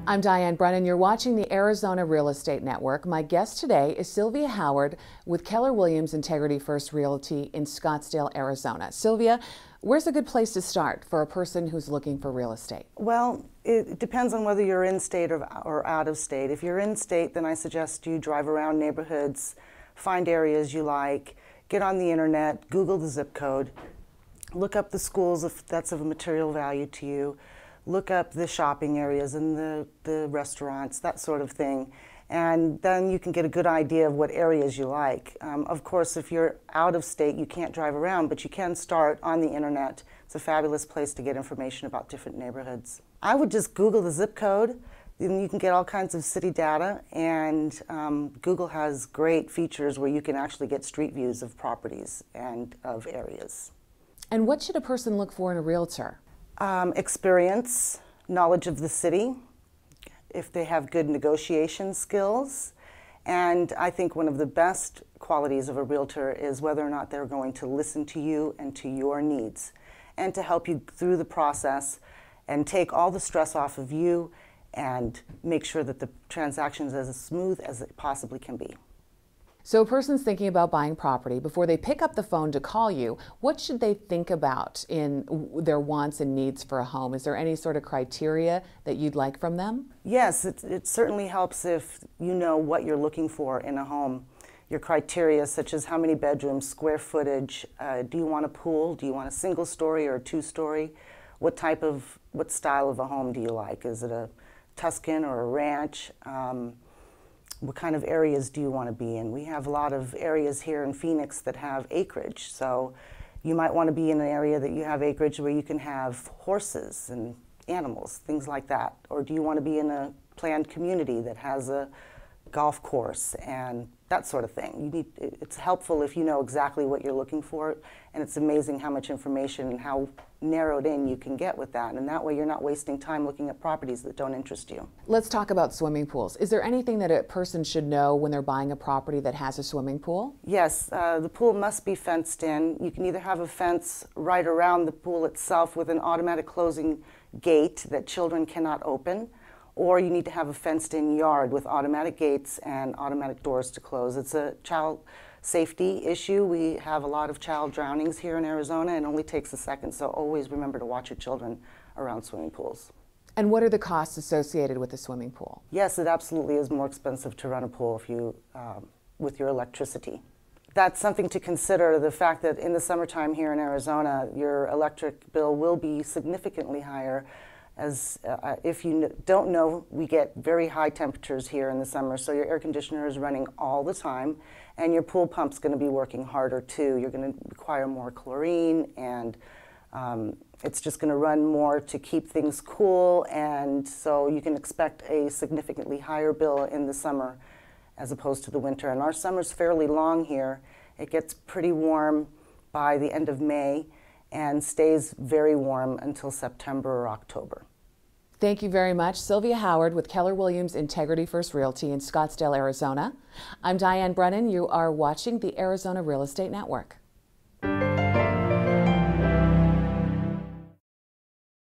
I'm Diane Brennan. You're watching the Arizona Real Estate Network. My guest today is Sylvia Howard with Keller Williams Integrity First Realty in Scottsdale, Arizona. Sylvia, where's a good place to start for a person who's looking for real estate? Well, it depends on whether you're in state or out of state. If you're in state, then I suggest you drive around neighborhoods, find areas you like, get on the internet, Google the zip code, look up the schools if that's of a material value to you, look up the shopping areas and the restaurants, that sort of thing. And then you can get a good idea of what areas you like. Of course, if you're out of state, you can't drive around, but you can start on the internet. It's a fabulous place to get information about different neighborhoods. I would just Google the zip code, then you can get all kinds of city data, and Google has great features where you can actually get street views of properties and of areas. And what should a person look for in a realtor? Experience, knowledge of the city, if they have good negotiation skills. And I think one of the best qualities of a realtor is whether or not they're going to listen to you and to your needs, and to help you through the process and take all the stress off of you and make sure that the transaction is as smooth as it possibly can be. So a person's thinking about buying property. Before they pick up the phone to call you, what should they think about in their wants and needs for a home? Is there any sort of criteria that you'd like from them? Yes, it certainly helps if you know what you're looking for in a home. Your criteria, such as how many bedrooms, square footage, do you want a pool, do you want a single story or a two-story? What style of a home do you like? Is it a Tuscan or a ranch? What kind of areas do you want to be in? We have a lot of areas here in Phoenix that have acreage, so you might want to be in an area that you have acreage where you can have horses and animals, things like that. Or do you want to be in a planned community that has a golf course and that sort of thing? It's helpful if you know exactly what you're looking for, and it's amazing how much information and how narrowed in you can get with that, and that way you're not wasting time looking at properties that don't interest you. Let's talk about swimming pools. Is there anything that a person should know when they're buying a property that has a swimming pool? Yes, the pool must be fenced in. You can either have a fence right around the pool itself with an automatic closing gate that children cannot open, or you need to have a fenced-in yard with automatic gates and automatic doors to close. It's a child safety issue. We have a lot of child drownings here in Arizona, and it only takes a second, so always remember to watch your children around swimming pools. And what are the costs associated with a swimming pool? Yes, it absolutely is more expensive to run a pool if you, with your electricity. That's something to consider, the fact that in the summertime here in Arizona, your electric bill will be significantly higher. As if you don't know, we get very high temperatures here in the summer, so your air conditioner is running all the time, and your pool pump's going to be working harder too. You're going to require more chlorine, and it's just going to run more to keep things cool, and so you can expect a significantly higher bill in the summer as opposed to the winter. And our summer's fairly long here. It gets pretty warm by the end of May and stays very warm until September or October. Thank you very much. Sylvia Howard with Keller Williams Integrity First Realty in Scottsdale, Arizona. I'm Diane Brennan. You are watching the Arizona Real Estate Network.